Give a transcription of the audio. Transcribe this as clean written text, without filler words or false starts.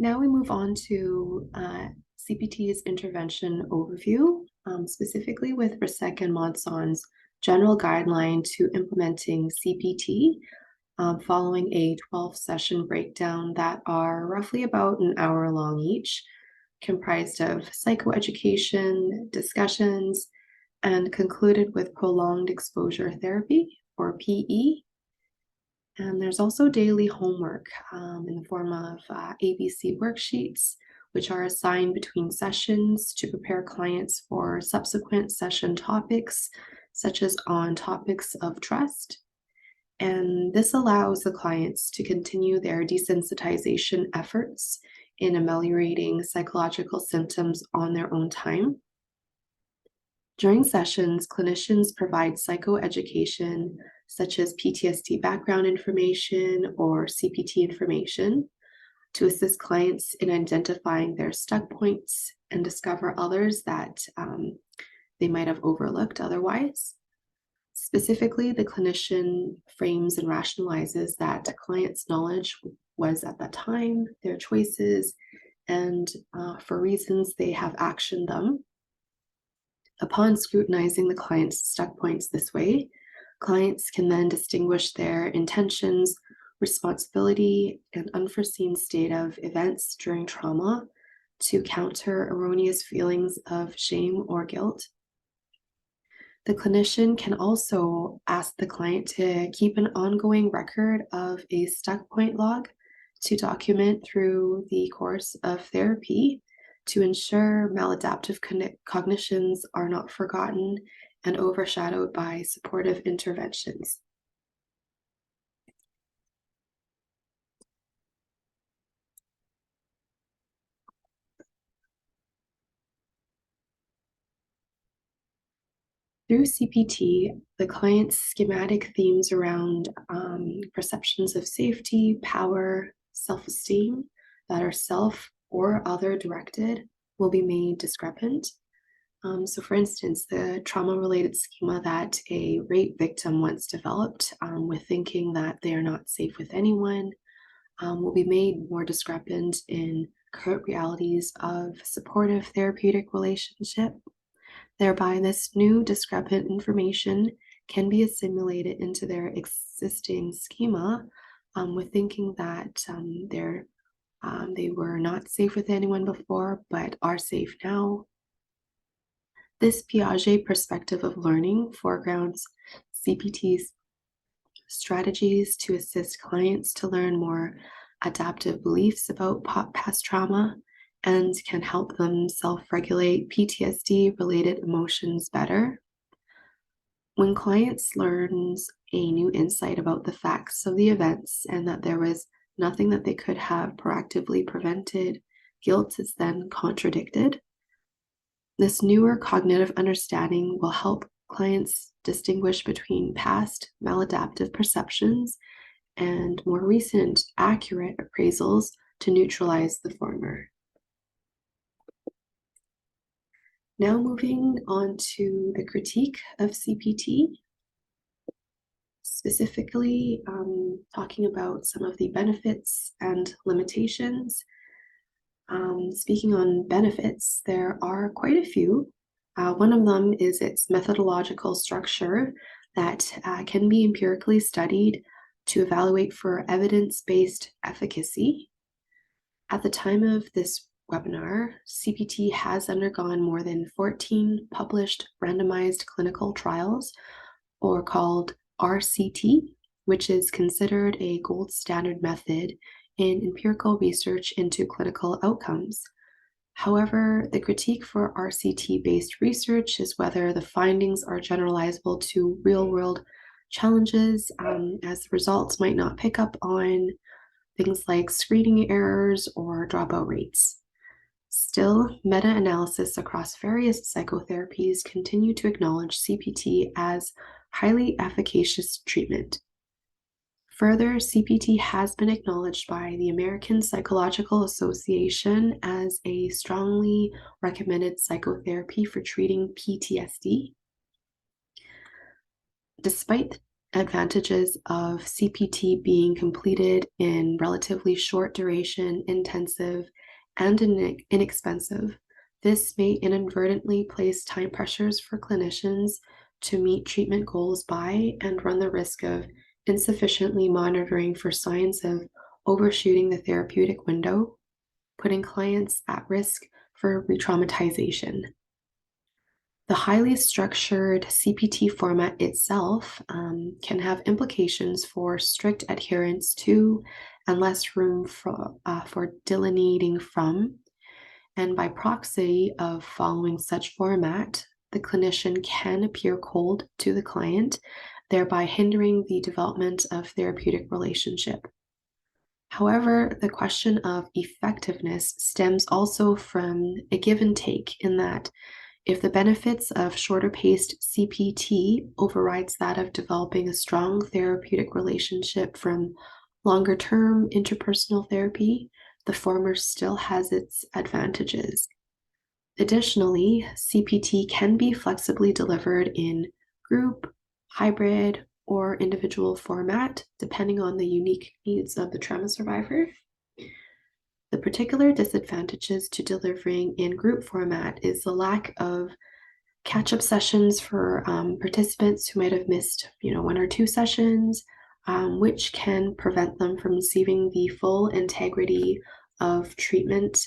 Now we move on to CPT's intervention overview, specifically with Rasek and Monson's general guideline to implementing CPT following a 12-session breakdown that are roughly about an hour long each, comprised of psychoeducation, discussions, and concluded with prolonged exposure therapy, or PE. And there's also daily homework in the form of ABC worksheets, which are assigned between sessions to prepare clients for subsequent session topics, such as on topics of trust. And this allows the clients to continue their desensitization efforts in ameliorating psychological symptoms on their own time. During sessions, clinicians provide psychoeducation, such as PTSD background information or CPT information, to assist clients in identifying their stuck points and discover others that they might have overlooked otherwise. Specifically, the clinician frames and rationalizes that the client's knowledge was at that time, their choices, and for reasons they have actioned them. Upon scrutinizing the client's stuck points this way, clients can then distinguish their intentions, responsibility, and unforeseen state of events during trauma to counter erroneous feelings of shame or guilt. The clinician can also ask the client to keep an ongoing record of a stuck point log to document through the course of therapy to ensure maladaptive cognitions are not forgotten and overshadowed by supportive interventions. Through CPT, the client's schematic themes around perceptions of safety, power, self-esteem that are self or other directed will be made discrepant. So for instance, the trauma-related schema that a rape victim once developed with thinking that they are not safe with anyone will be made more discrepant in current realities of supportive therapeutic relationship. Thereby, this new discrepant information can be assimilated into their existing schema with thinking that they were not safe with anyone before, but are safe now. This Piaget perspective of learning foregrounds CPT's strategies to assist clients to learn more adaptive beliefs about past trauma and can help them self-regulate PTSD-related emotions better. When clients learn a new insight about the facts of the events and that there was nothing that they could have proactively prevented, guilt is then contradicted. This newer cognitive understanding will help clients distinguish between past maladaptive perceptions and more recent accurate appraisals to neutralize the former. Now moving on to the critique of CPT, specifically talking about some of the benefits and limitations. Speaking on benefits, there are quite a few. One of them is its methodological structure that can be empirically studied to evaluate for evidence-based efficacy. At the time of this webinar, CPT has undergone more than 14 published randomized clinical trials, or called RCT, which is considered a gold standard method in empirical research into clinical outcomes. However, the critique for RCT-based research is whether the findings are generalizable to real-world challenges, as the results might not pick up on things like screening errors or dropout rates. Still, meta-analysis across various psychotherapies continue to acknowledge CPT as highly efficacious treatment. Further, CPT has been acknowledged by the American Psychological Association as a strongly recommended psychotherapy for treating PTSD. Despite advantages of CPT being completed in relatively short duration, intensive, and inexpensive. This may inadvertently place time pressures for clinicians to meet treatment goals by and run the risk of insufficiently monitoring for signs of overshooting the therapeutic window, putting clients at risk for re-traumatization. The highly structured CPT format itself can have implications for strict adherence to and less room for delineating from. And by proxy of following such format, the clinician can appear cold to the client, thereby hindering the development of therapeutic relationship. However, the question of effectiveness stems also from a give and take in that if the benefits of shorter paced CPT overrides that of developing a strong therapeutic relationship from longer term interpersonal therapy, the former still has its advantages. Additionally, CPT can be flexibly delivered in group, hybrid, or individual format, depending on the unique needs of the trauma survivor. The particular disadvantages to delivering in group format is the lack of catch-up sessions for participants who might have missed, one or two sessions, which can prevent them from receiving the full integrity of treatment